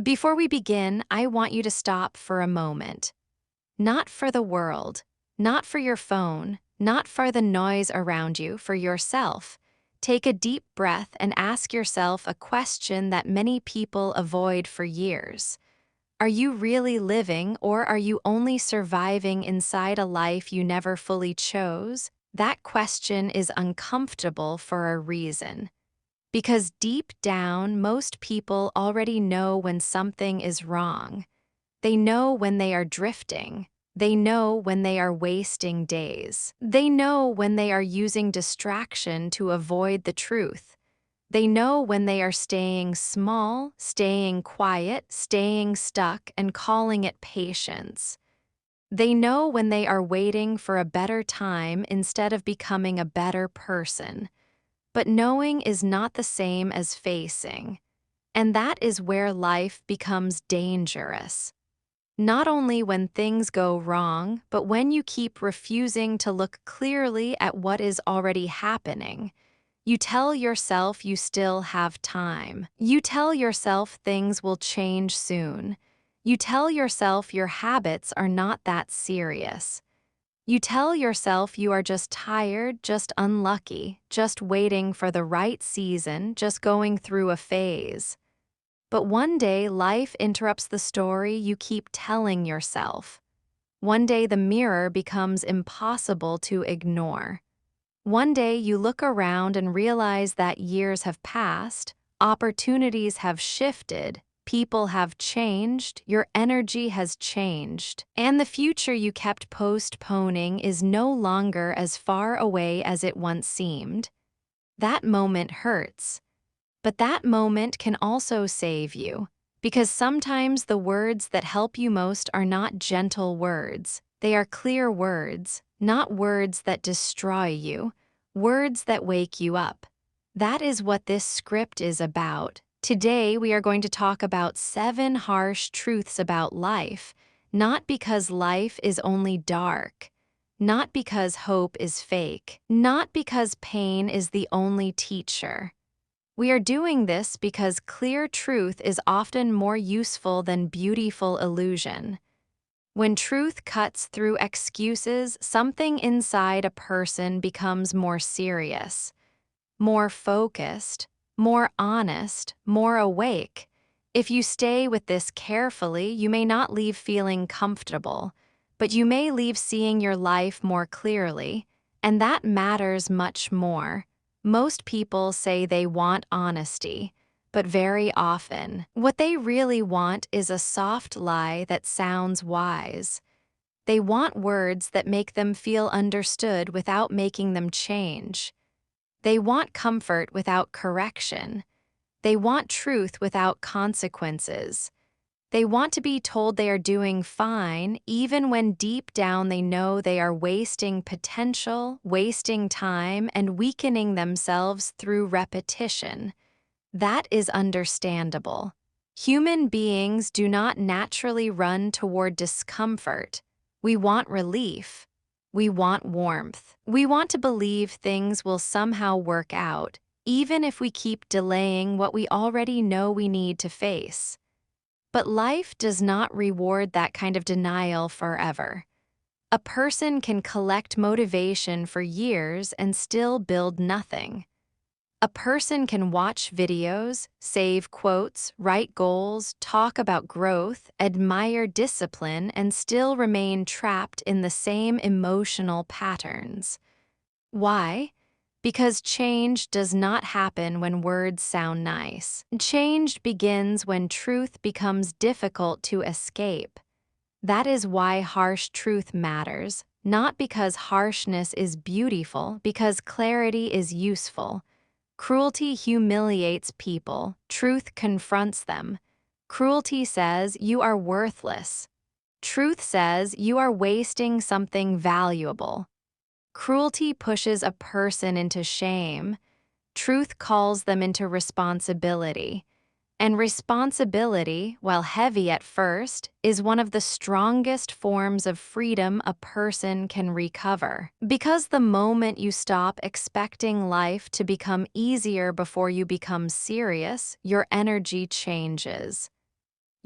Before we begin, I want you to stop for a moment. Not for the world, not for your phone, not for the noise around you, for yourself. Take a deep breath and ask yourself a question that many people avoid for years. Are you really living, or are you only surviving inside a life you never fully chose? That question is uncomfortable for a reason. Because deep down, most people already know when something is wrong. They know when they are drifting. They know when they are wasting days. They know when they are using distraction to avoid the truth. They know when they are staying small, staying quiet, staying stuck, and calling it patience. They know when they are waiting for a better time instead of becoming a better person. But knowing is not the same as facing. And that is where life becomes dangerous. Not only when things go wrong, but when you keep refusing to look clearly at what is already happening. You tell yourself you still have time. You tell yourself things will change soon. You tell yourself your habits are not that serious. You tell yourself you are just tired, just unlucky, just waiting for the right season, just going through a phase. But one day, life interrupts the story you keep telling yourself. One day, the mirror becomes impossible to ignore. One day, you look around and realize that years have passed, opportunities have shifted, people have changed, your energy has changed, and the future you kept postponing is no longer as far away as it once seemed. That moment hurts. But that moment can also save you, because sometimes the words that help you most are not gentle words. They are clear words, not words that destroy you, words that wake you up. That is what this script is about. Today, we are going to talk about 7 harsh truths about life, not because life is only dark, not because hope is fake, not because pain is the only teacher. We are doing this because clear truth is often more useful than beautiful illusion. When truth cuts through excuses, something inside a person becomes more serious, more focused, more honest, more awake. If you stay with this carefully, you may not leave feeling comfortable, but you may leave seeing your life more clearly, and that matters much more. Most people say they want honesty, but very often, what they really want is a soft lie that sounds wise. They want words that make them feel understood without making them change. They want comfort without correction. They want truth without consequences. They want to be told they are doing fine, even when deep down they know they are wasting potential, wasting time, and weakening themselves through repetition. That is understandable. Human beings do not naturally run toward discomfort. We want relief. We want warmth. We want to believe things will somehow work out, even if we keep delaying what we already know we need to face. But life does not reward that kind of denial forever. A person can collect motivation for years and still build nothing. A person can watch videos, save quotes, write goals, talk about growth, admire discipline, and still remain trapped in the same emotional patterns. Why? Because change does not happen when words sound nice. Change begins when truth becomes difficult to escape. That is why harsh truth matters, not because harshness is beautiful, because clarity is useful. Cruelty humiliates people. Truth confronts them. Cruelty says you are worthless. Truth says you are wasting something valuable. Cruelty pushes a person into shame. Truth calls them into responsibility. And responsibility, while heavy at first, is one of the strongest forms of freedom a person can recover. Because the moment you stop expecting life to become easier before you become serious, your energy changes.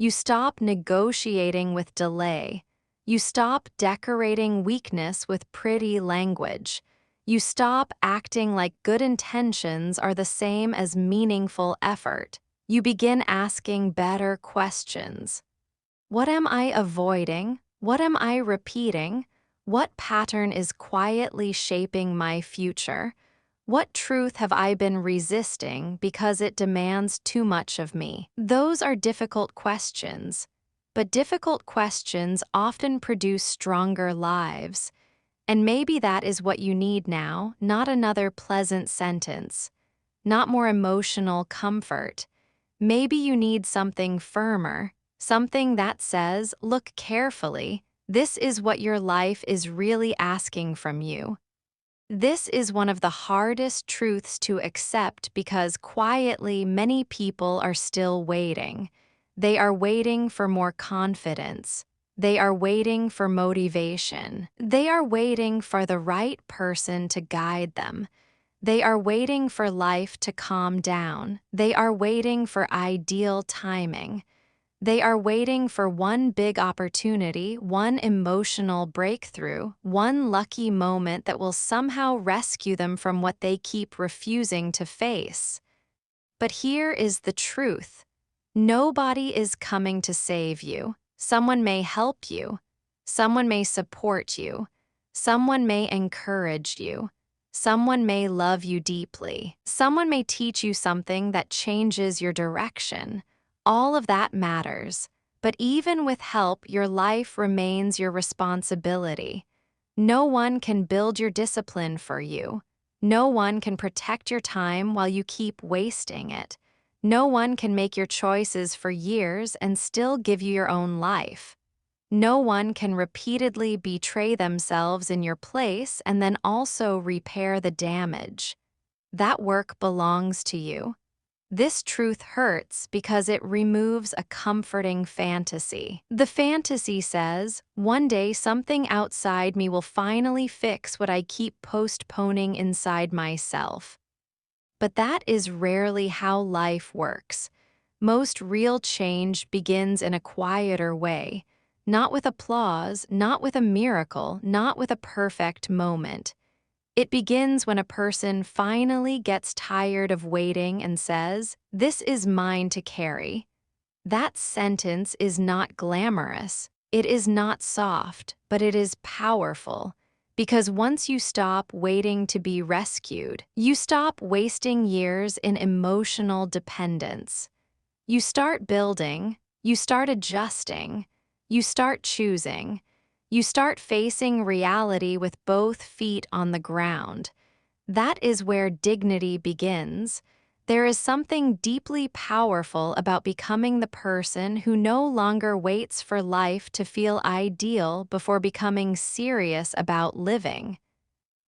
You stop negotiating with delay. You stop decorating weakness with pretty language. You stop acting like good intentions are the same as meaningful effort. You begin asking better questions. What am I avoiding? What am I repeating? What pattern is quietly shaping my future? What truth have I been resisting because it demands too much of me? Those are difficult questions, but difficult questions often produce stronger lives. And maybe that is what you need now, not another pleasant sentence, not more emotional comfort. Maybe you need something firmer, something that says, look carefully, this is what your life is really asking from you. This is one of the hardest truths to accept because quietly many people are still waiting. They are waiting for more confidence. They are waiting for motivation. They are waiting for the right person to guide them. They are waiting for life to calm down. They are waiting for ideal timing. They are waiting for one big opportunity, one emotional breakthrough, one lucky moment that will somehow rescue them from what they keep refusing to face. But here is the truth. Nobody is coming to save you. Someone may help you. Someone may support you. Someone may encourage you. Someone may love you deeply. Someone may teach you something that changes your direction. All of that matters. But even with help, your life remains your responsibility. No one can build your discipline for you. No one can protect your time while you keep wasting it. No one can make your choices for years and still give you your own life. No one can repeatedly betray themselves in your place and then also repair the damage. That work belongs to you. This truth hurts because it removes a comforting fantasy. The fantasy says, one day something outside me will finally fix what I keep postponing inside myself. But that is rarely how life works. Most real change begins in a quieter way, not with applause, not with a miracle, not with a perfect moment. It begins when a person finally gets tired of waiting and says, "This is mine to carry." That sentence is not glamorous. It is not soft, but it is powerful. Because once you stop waiting to be rescued, you stop wasting years in emotional dependence. You start building, you start adjusting, you start choosing. You start facing reality with both feet on the ground. That is where dignity begins. There is something deeply powerful about becoming the person who no longer waits for life to feel ideal before becoming serious about living.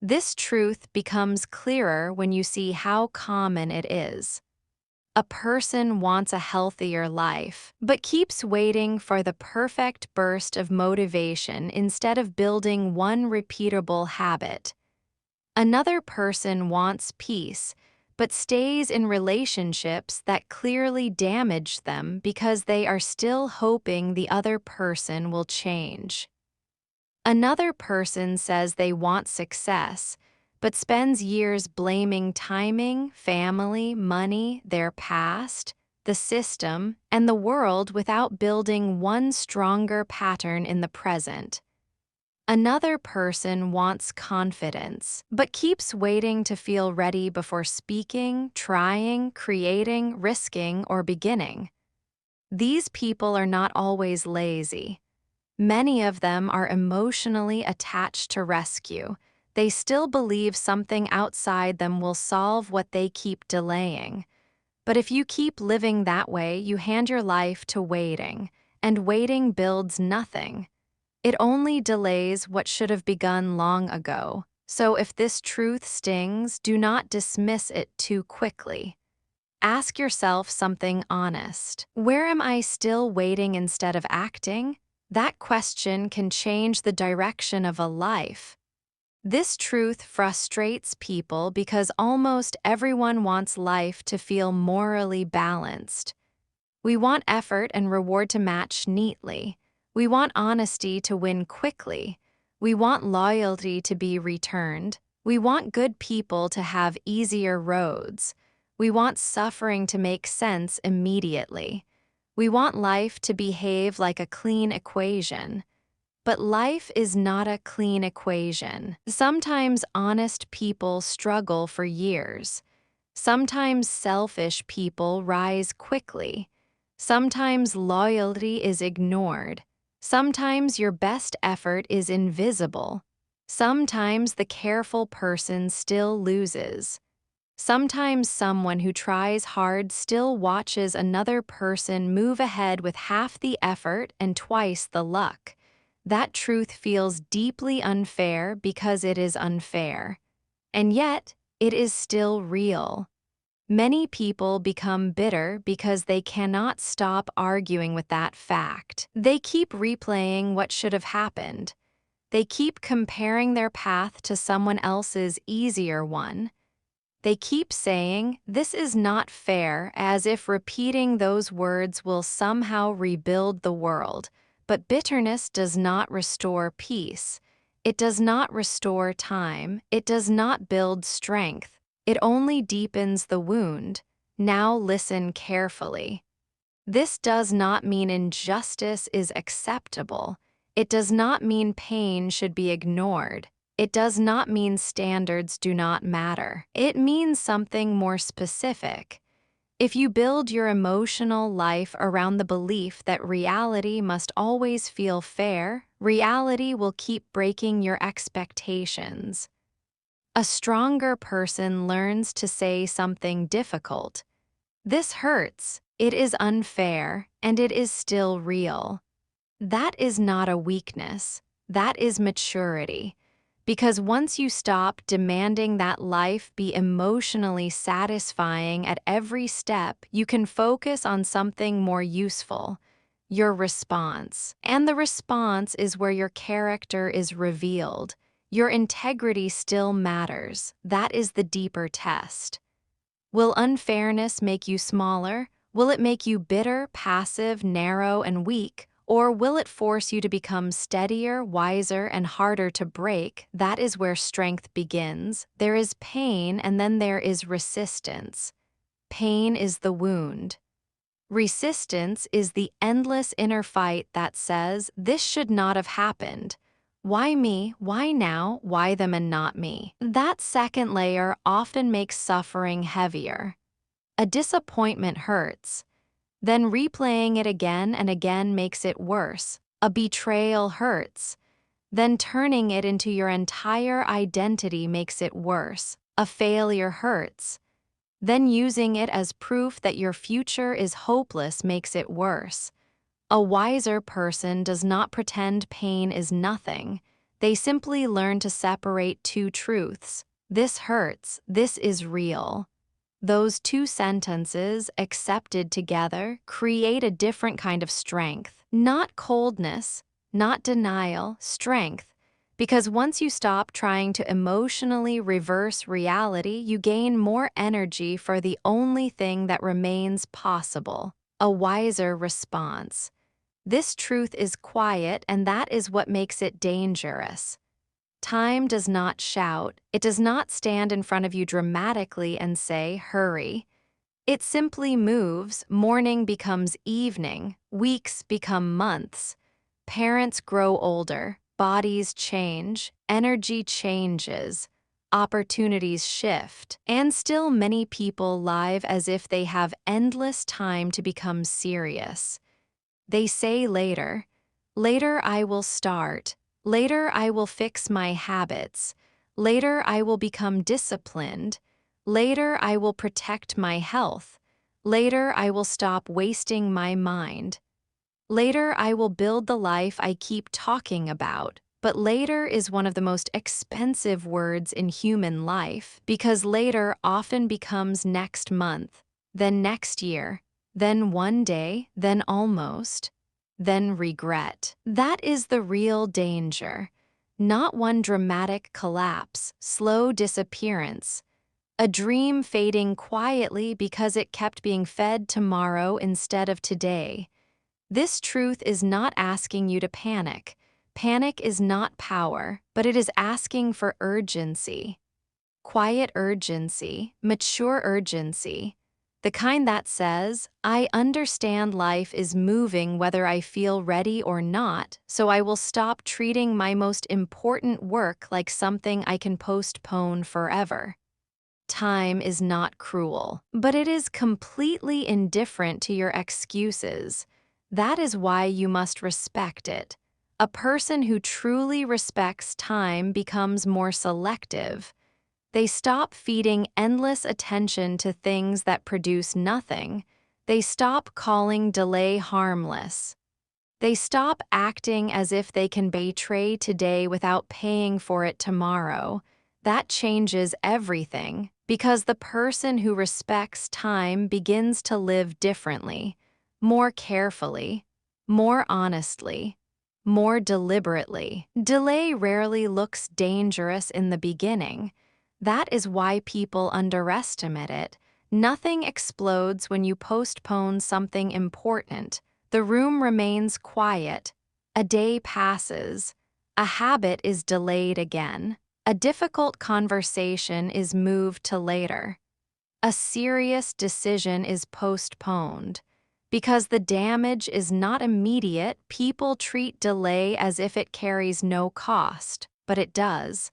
This truth becomes clearer when you see how common it is. A person wants a healthier life, but keeps waiting for the perfect burst of motivation instead of building one repeatable habit. Another person wants peace, but stays in relationships that clearly damage them because they are still hoping the other person will change. Another person says they want success, but spends years blaming timing, family, money, their past, the system, and the world without building one stronger pattern in the present. Another person wants confidence, but keeps waiting to feel ready before speaking, trying, creating, risking, or beginning. These people are not always lazy. Many of them are emotionally attached to rescue. They still believe something outside them will solve what they keep delaying. But if you keep living that way, you hand your life to waiting, and waiting builds nothing. It only delays what should have begun long ago. So if this truth stings, do not dismiss it too quickly. Ask yourself something honest. Where am I still waiting instead of acting? That question can change the direction of a life. This truth frustrates people because almost everyone wants life to feel morally balanced. We want effort and reward to match neatly. We want honesty to win quickly. We want loyalty to be returned. We want good people to have easier roads. We want suffering to make sense immediately. We want life to behave like a clean equation. But life is not a clean equation. Sometimes honest people struggle for years. Sometimes selfish people rise quickly. Sometimes loyalty is ignored. Sometimes your best effort is invisible. Sometimes the careful person still loses. Sometimes someone who tries hard still watches another person move ahead with half the effort and twice the luck. That truth feels deeply unfair because it is unfair. And yet, it is still real. Many people become bitter because they cannot stop arguing with that fact. They keep replaying what should have happened. They keep comparing their path to someone else's easier one. They keep saying, "This is not fair," as if repeating those words will somehow rebuild the world. But bitterness does not restore peace. It does not restore time. It does not build strength. It only deepens the wound. Now listen carefully. This does not mean injustice is acceptable. It does not mean pain should be ignored. It does not mean standards do not matter. It means something more specific. If you build your emotional life around the belief that reality must always feel fair, reality will keep breaking your expectations. A stronger person learns to say something difficult. "This hurts, it is unfair, and it is still real." That is not a weakness. That is maturity. Because once you stop demanding that life be emotionally satisfying at every step, you can focus on something more useful, your response. And the response is where your character is revealed. Your integrity still matters. That is the deeper test. Will unfairness make you smaller? Will it make you bitter, passive, narrow, and weak? Or will it force you to become steadier, wiser, and harder to break? That is where strength begins. There is pain, and then there is resistance. Pain is the wound. Resistance is the endless inner fight that says, "This should not have happened. Why me? Why now? Why them and not me?" That second layer often makes suffering heavier. A disappointment hurts. Then replaying it again and again makes it worse. A betrayal hurts. Then turning it into your entire identity makes it worse. A failure hurts. Then using it as proof that your future is hopeless makes it worse. A wiser person does not pretend pain is nothing. They simply learn to separate two truths. This hurts, this is real. Those two sentences, accepted together, create a different kind of strength. Not coldness, not denial, strength. Because once you stop trying to emotionally reverse reality, you gain more energy for the only thing that remains possible: a wiser response. This truth is quiet, and that is what makes it dangerous. Time does not shout. It does not stand in front of you dramatically and say, "Hurry." It simply moves. Morning becomes evening. Weeks become months. Parents grow older. Bodies change. Energy changes. Opportunities shift. And still many people live as if they have endless time to become serious. They say later, "Later I will start. Later I will fix my habits. Later I will become disciplined. Later I will protect my health. Later I will stop wasting my mind. Later I will build the life I keep talking about." But later is one of the most expensive words in human life, because later often becomes next month, then next year, then one day, then almost, then regret. That is the real danger. Not one dramatic collapse, slow disappearance, A dream fading quietly because it kept being fed tomorrow instead of today. This truth is not asking you to panic. Panic is not power, but it is asking for urgency. Quiet urgency, mature urgency. The kind that says, I understand life is moving whether I feel ready or not, so I will stop treating my most important work like something I can postpone forever. Time is not cruel, but it is completely indifferent to your excuses. That is why you must respect it. A person who truly respects time becomes more selective. They stop feeding endless attention to things that produce nothing. They stop calling delay harmless. They stop acting as if they can betray today without paying for it tomorrow. That changes everything, because the person who respects time begins to live differently, more carefully, more honestly, more deliberately. Delay rarely looks dangerous in the beginning. That is why people underestimate it. Nothing explodes when you postpone something important. The room remains quiet. A day passes. A habit is delayed again. A difficult conversation is moved to later. A serious decision is postponed. Because the damage is not immediate, people treat delay as if it carries no cost, but it does.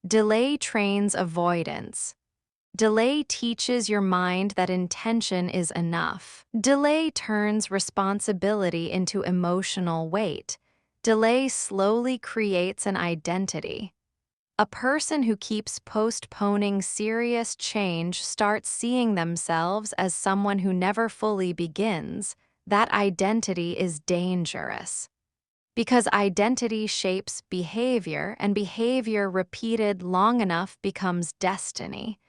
Delay trains avoidance. Delay teaches your mind that intention is enough. Delay turns responsibility into emotional weight. Delay slowly creates an identity. A person who keeps postponing serious change starts seeing themselves as someone who never fully begins. That identity is dangerous. Because identity shapes behavior, and behavior repeated long enough becomes destiny.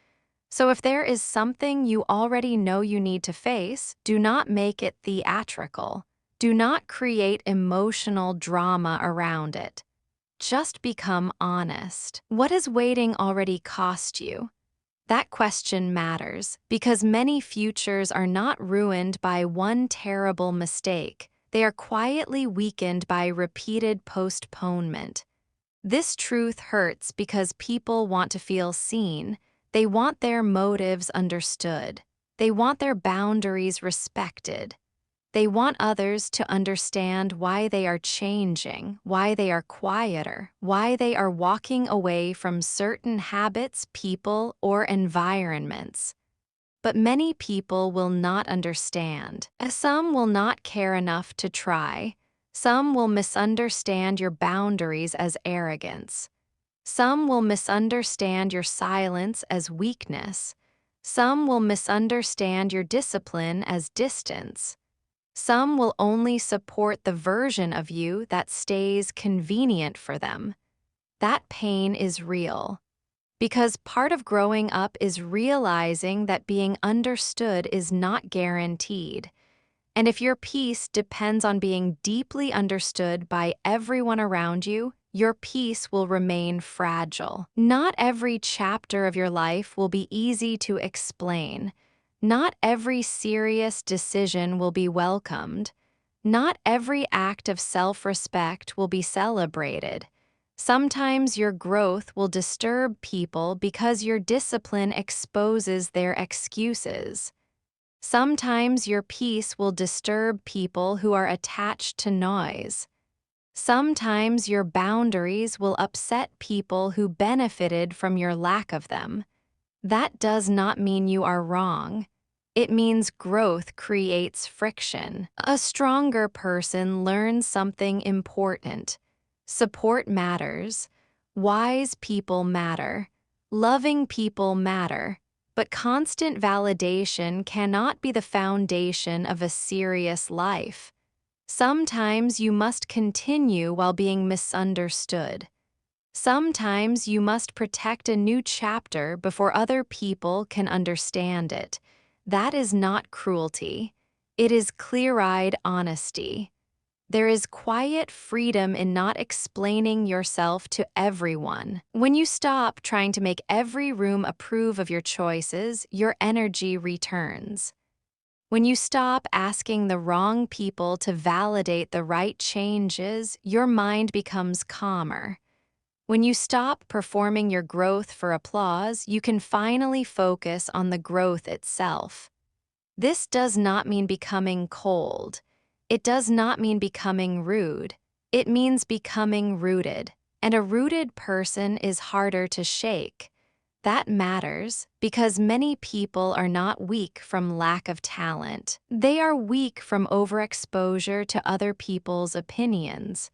So if there is something you already know you need to face, do not make it theatrical. Do not create emotional drama around it. Just become honest. What has waiting already cost you? That question matters because many futures are not ruined by one terrible mistake. They are quietly weakened by repeated postponement. This truth hurts because people want to feel seen. They want their motives understood. They want their boundaries respected. They want others to understand why they are changing, why they are quieter, why they are walking away from certain habits, people, or environments. But many people will not understand. Some will not care enough to try. Some will misunderstand your boundaries as arrogance. Some will misunderstand your silence as weakness. Some will misunderstand your discipline as distance. Some will only support the version of you that stays convenient for them. That pain is real. Because part of growing up is realizing that being understood is not guaranteed. And if your peace depends on being deeply understood by everyone around you, your peace will remain fragile. Not every chapter of your life will be easy to explain. Not every serious decision will be welcomed. Not every act of self-respect will be celebrated. Sometimes your growth will disturb people because your discipline exposes their excuses. Sometimes your peace will disturb people who are attached to noise. Sometimes your boundaries will upset people who benefited from your lack of them. That does not mean you are wrong. It means growth creates friction. A stronger person learns something important. Support matters. Wise people matter. Loving people matter. But constant validation cannot be the foundation of a serious life. Sometimes you must continue while being misunderstood. Sometimes you must protect a new chapter before other people can understand it. That is not cruelty. It is clear-eyed honesty. There is quiet freedom in not explaining yourself to everyone. When you stop trying to make every room approve of your choices, your energy returns. When you stop asking the wrong people to validate the right changes, your mind becomes calmer. When you stop performing your growth for applause, you can finally focus on the growth itself. This does not mean becoming cold. It does not mean becoming rude. It means becoming rooted. And a rooted person is harder to shake. That matters because many people are not weak from lack of talent. They are weak from overexposure to other people's opinions.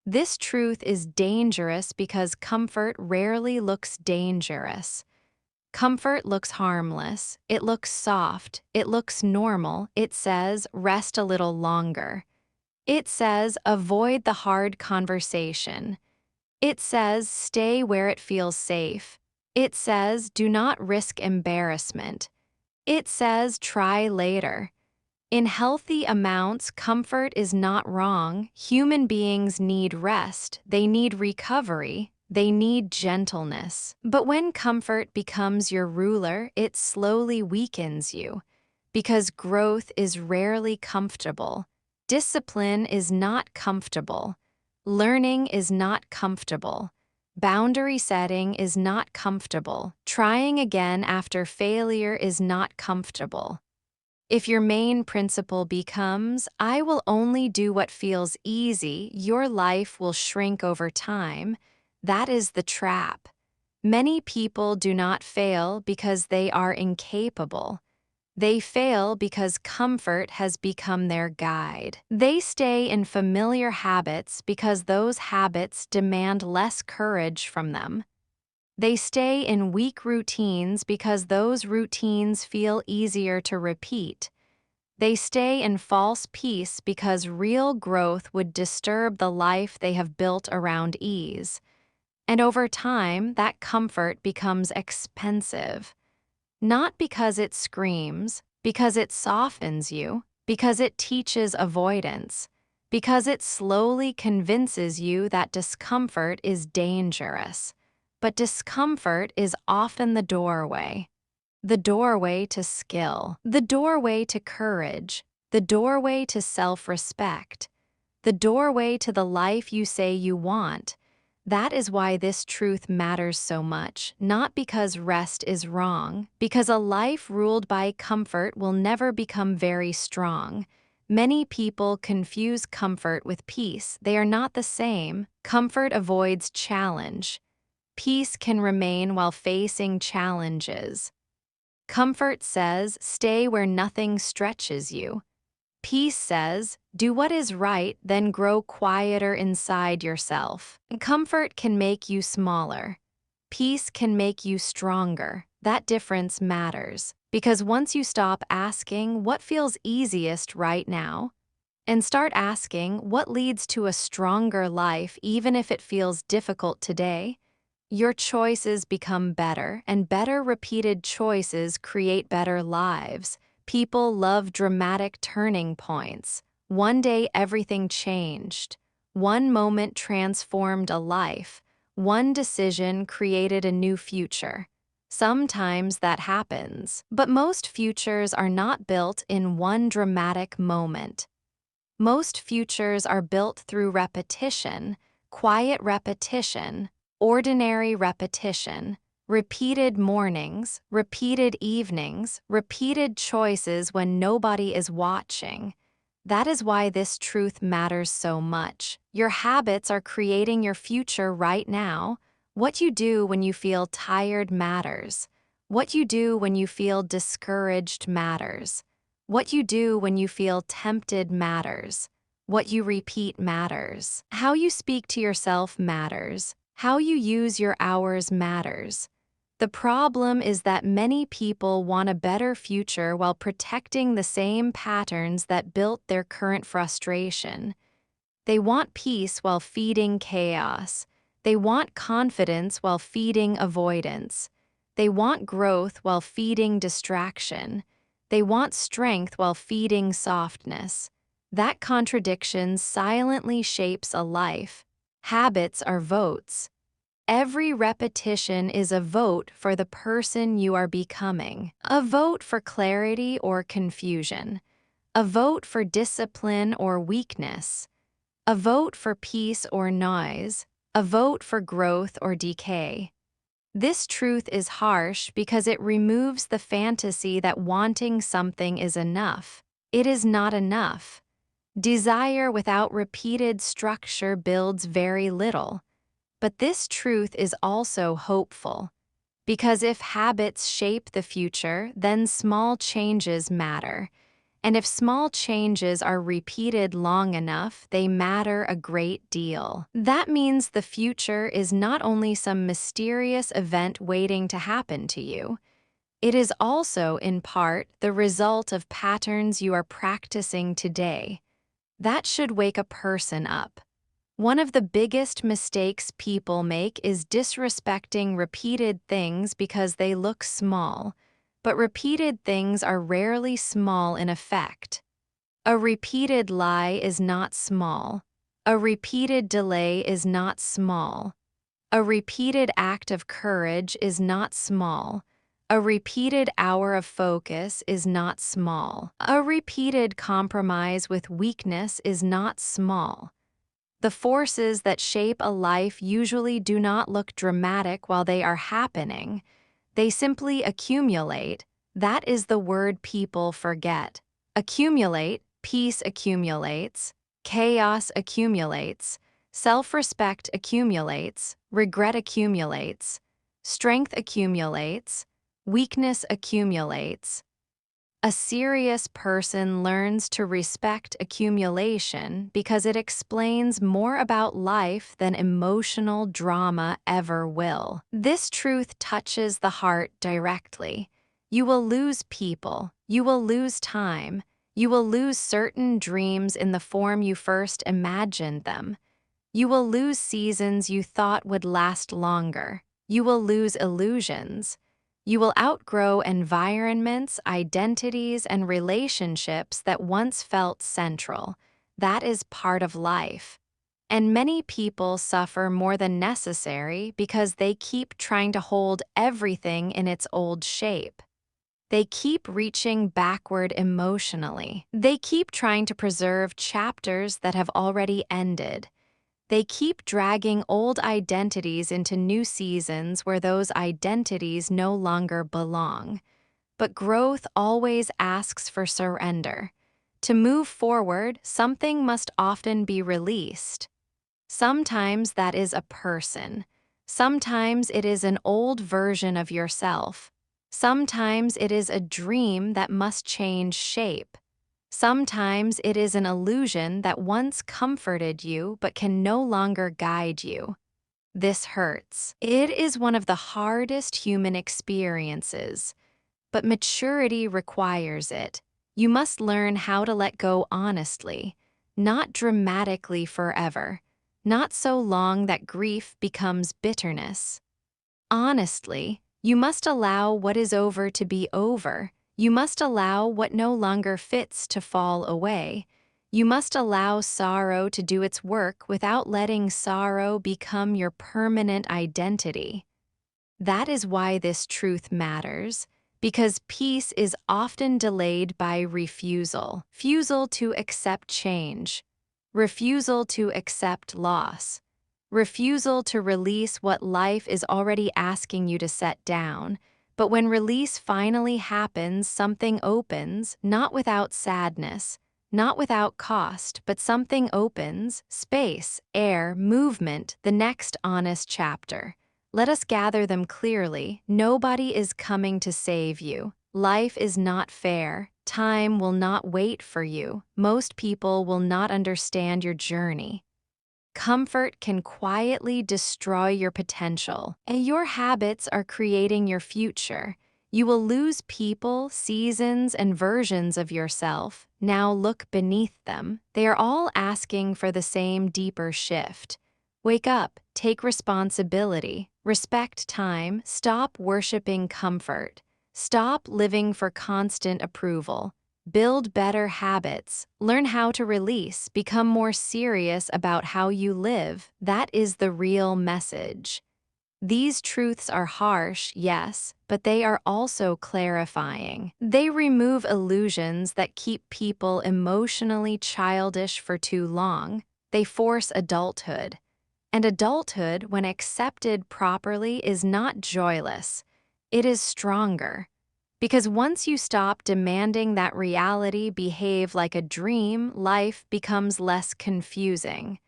This truth is dangerous because comfort rarely looks dangerous. Comfort looks harmless, it looks soft, it looks normal, it says, rest a little longer. It says, avoid the hard conversation. It says, stay where it feels safe. It says, do not risk embarrassment. It says, try later. In healthy amounts, comfort is not wrong. Human beings need rest, they need recovery, they need gentleness. But when comfort becomes your ruler, it slowly weakens you. Because growth is rarely comfortable. Discipline is not comfortable. Learning is not comfortable. Boundary setting is not comfortable. Trying again after failure is not comfortable. If your main principle becomes, I will only do what feels easy, your life will shrink over time. That is the trap. Many people do not fail because they are incapable. They fail because comfort has become their guide. They stay in familiar habits because those habits demand less courage from them. They stay in weak routines because those routines feel easier to repeat. They stay in false peace because real growth would disturb the life they have built around ease. And over time, that comfort becomes expensive. Not because it screams, because it softens you, because it teaches avoidance, because it slowly convinces you that discomfort is dangerous. But discomfort is often the doorway to skill, the doorway to courage, the doorway to self-respect, the doorway to the life you say you want. That is why this truth matters so much, not because rest is wrong, because a life ruled by comfort will never become very strong. Many people confuse comfort with peace. They are not the same. Comfort avoids challenge. Peace can remain while facing challenges. Comfort says, stay where nothing stretches you. Peace says, do what is right, then grow quieter inside yourself. Comfort can make you smaller. Peace can make you stronger. That difference matters, because once you stop asking what feels easiest right now, and start asking what leads to a stronger life even if it feels difficult today, your choices become better, and better repeated choices create better lives. People love dramatic turning points. One day everything changed. One moment transformed a life. One decision created a new future. Sometimes that happens, but most futures are not built in one dramatic moment. Most futures are built through repetition, quiet repetition, ordinary repetition, repeated mornings, repeated evenings, repeated choices when nobody is watching. That is why this truth matters so much. Your habits are creating your future right now. What you do when you feel tired matters. What you do when you feel discouraged matters. What you do when you feel tempted matters. What you repeat matters. How you speak to yourself matters. How you use your hours matters. The problem is that many people want a better future while protecting the same patterns that built their current frustration. They want peace while feeding chaos. They want confidence while feeding avoidance. They want growth while feeding distraction. They want strength while feeding softness. That contradiction silently shapes a life. Habits are votes. Every repetition is a vote for the person you are becoming. A vote for clarity or confusion. A vote for discipline or weakness. A vote for peace or noise. A vote for growth or decay. This truth is harsh because it removes the fantasy that wanting something is enough. It is not enough. Desire without repeated structure builds very little. But this truth is also hopeful, because if habits shape the future, then small changes matter. And if small changes are repeated long enough, they matter a great deal. That means the future is not only some mysterious event waiting to happen to you, it is also, in part, the result of patterns you are practicing today. That should wake a person up. One of the biggest mistakes people make is disrespecting repeated things because they look small, but repeated things are rarely small in effect. A repeated lie is not small. A repeated delay is not small. A repeated act of courage is not small. A repeated hour of focus is not small. A repeated compromise with weakness is not small. The forces that shape a life usually do not look dramatic while they are happening. They simply accumulate. That is the word people forget. Accumulate, peace accumulates, chaos accumulates, self-respect accumulates, regret accumulates, strength accumulates, weakness accumulates. A serious person learns to respect accumulation because it explains more about life than emotional drama ever will. This truth touches the heart directly. You will lose people, you will lose time, you will lose certain dreams in the form you first imagined them. You will lose seasons you thought would last longer. You will lose illusions. You will outgrow environments, identities, and relationships that once felt central. That is part of life. And many people suffer more than necessary because they keep trying to hold everything in its old shape. They keep reaching backward emotionally. They keep trying to preserve chapters that have already ended. They keep dragging old identities into new seasons where those identities no longer belong. But growth always asks for surrender. To move forward, something must often be released. Sometimes that is a person. Sometimes it is an old version of yourself. Sometimes it is a dream that must change shape. Sometimes it is an illusion that once comforted you but can no longer guide you. This hurts. It is one of the hardest human experiences, but maturity requires it. You must learn how to let go honestly, not dramatically forever, not so long that grief becomes bitterness. Honestly, you must allow what is over to be over. You must allow what no longer fits to fall away. You must allow sorrow to do its work without letting sorrow become your permanent identity. That is why this truth matters, because peace is often delayed by refusal. Refusal to accept change. Refusal to accept loss. Refusal to release what life is already asking you to set down. But when release finally happens, something opens, not without sadness, not without cost, but something opens, space, air, movement, the next honest chapter. Let us gather them clearly. Nobody is coming to save you. Life is not fair. Time will not wait for you. Most people will not understand your journey. Comfort can quietly destroy your potential, and your habits are creating your future. You will lose people, seasons, and versions of yourself. Now look beneath them. They are all asking for the same deeper shift. Wake up, take responsibility, respect time, stop worshiping comfort, stop living for constant approval. Build better habits, learn how to release, become more serious about how you live. That is the real message. These truths are harsh, yes, but they are also clarifying. They remove illusions that keep people emotionally childish for too long. They force adulthood. And adulthood, when accepted properly, is not joyless. It is stronger. Because once you stop demanding that reality behave like a dream, life becomes less confusing.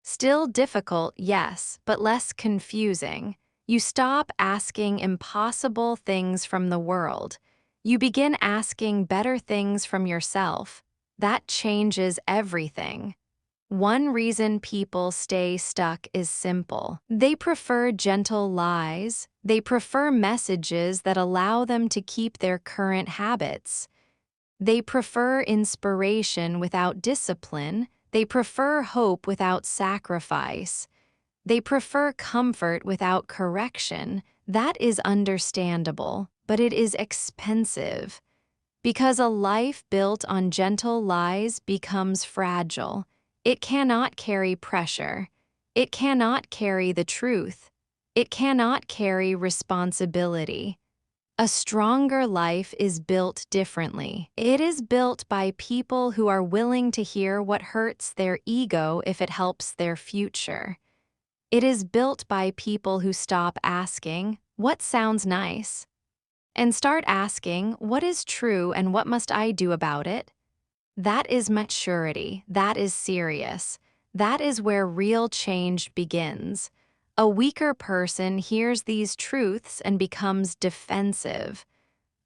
Still difficult, yes, but less confusing. You stop asking impossible things from the world. You begin asking better things from yourself. That changes everything. One reason people stay stuck is simple. They prefer gentle lies. They prefer messages that allow them to keep their current habits. They prefer inspiration without discipline. They prefer hope without sacrifice. They prefer comfort without correction. That is understandable, but it is expensive. Because a life built on gentle lies becomes fragile. It cannot carry pressure. It cannot carry the truth. It cannot carry responsibility. A stronger life is built differently. It is built by people who are willing to hear what hurts their ego if it helps their future. It is built by people who stop asking, "What sounds nice?" and start asking, "What is true and what must I do about it?" That is maturity. That is serious. That is where real change begins. A weaker person hears these truths and becomes defensive.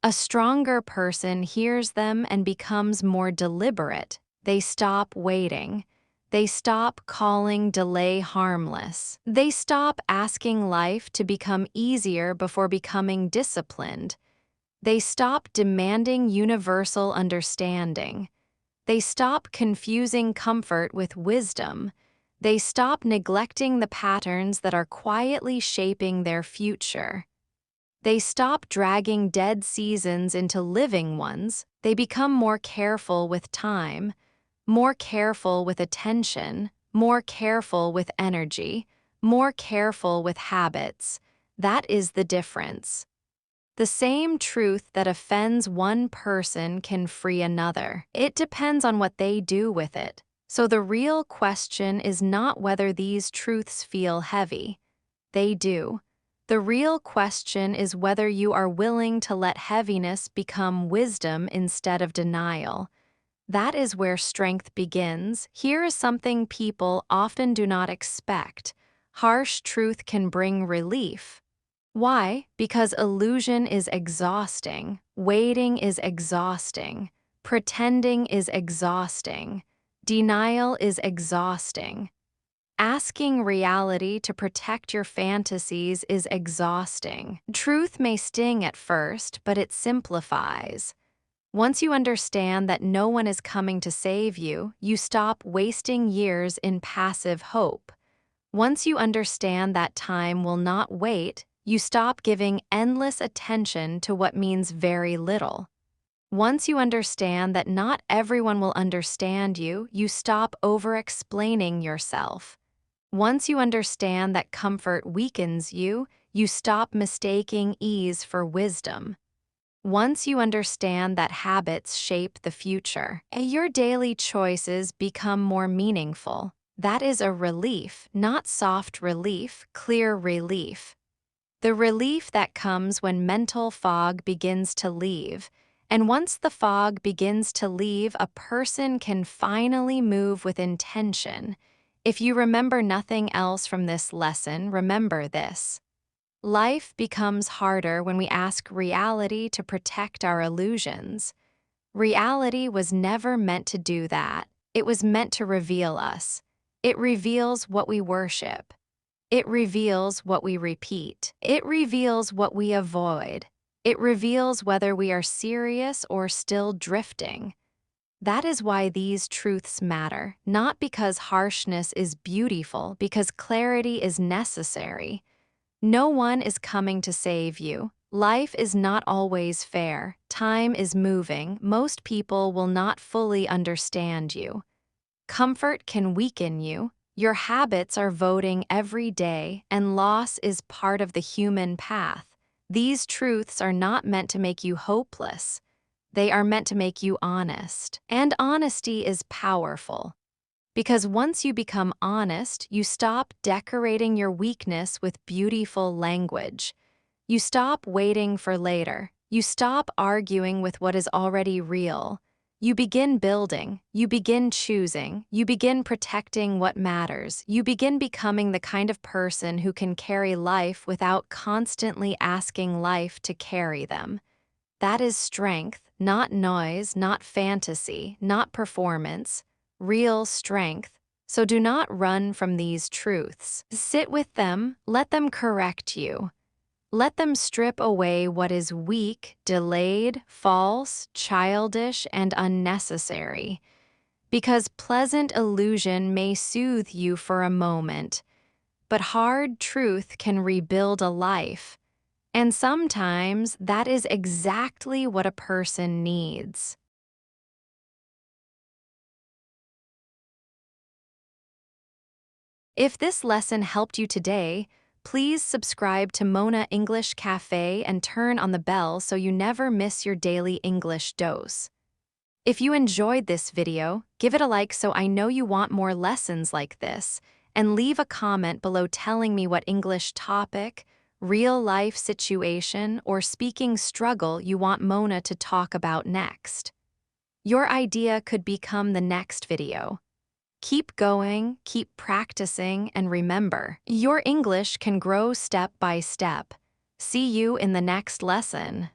A stronger person hears them and becomes more deliberate. They stop waiting. They stop calling delay harmless. They stop asking life to become easier before becoming disciplined. They stop demanding universal understanding. They stop confusing comfort with wisdom. They stop neglecting the patterns that are quietly shaping their future. They stop dragging dead seasons into living ones. They become more careful with time, more careful with attention, more careful with energy, more careful with habits. That is the difference. The same truth that offends one person can free another. It depends on what they do with it. So the real question is not whether these truths feel heavy. They do. The real question is whether you are willing to let heaviness become wisdom instead of denial. That is where strength begins. Here is something people often do not expect. Harsh truth can bring relief. Why? Because illusion is exhausting, waiting is exhausting, pretending is exhausting, denial is exhausting. Asking reality to protect your fantasies is exhausting. Truth may sting at first, but it simplifies. Once you understand that no one is coming to save you, you stop wasting years in passive hope. Once you understand that time will not wait, you stop giving endless attention to what means very little. Once you understand that not everyone will understand you, you stop over-explaining yourself. Once you understand that comfort weakens you, you stop mistaking ease for wisdom. Once you understand that habits shape the future, your daily choices become more meaningful. That is a relief, not soft relief, clear relief. The relief that comes when mental fog begins to leave. And once the fog begins to leave, a person can finally move with intention. If you remember nothing else from this lesson, remember this. Life becomes harder when we ask reality to protect our illusions. Reality was never meant to do that. It was meant to reveal us. It reveals what we worship. It reveals what we repeat. It reveals what we avoid. It reveals whether we are serious or still drifting. That is why these truths matter, not because harshness is beautiful, because clarity is necessary. No one is coming to save you. Life is not always fair. Time is moving. Most people will not fully understand you. Comfort can weaken you. Your habits are voting every day, and loss is part of the human path. These truths are not meant to make you hopeless. They are meant to make you honest. And honesty is powerful. Because once you become honest, you stop decorating your weakness with beautiful language. You stop waiting for later. You stop arguing with what is already real. You begin building, you begin choosing, you begin protecting what matters. You begin becoming the kind of person who can carry life without constantly asking life to carry them. That is strength, not noise, not fantasy, not performance, real strength. So do not run from these truths. Sit with them, let them correct you. Let them strip away what is weak, delayed, false, childish, and unnecessary. Because pleasant illusion may soothe you for a moment, but hard truth can rebuild a life. And sometimes that is exactly what a person needs. If this lesson helped you today, please subscribe to Mona English Café and turn on the bell so you never miss your daily English dose. If you enjoyed this video, give it a like so I know you want more lessons like this, and leave a comment below telling me what English topic, real-life situation, or speaking struggle you want Mona to talk about next. Your idea could become the next video. Keep going, keep practicing, and remember, your English can grow step by step. See you in the next lesson.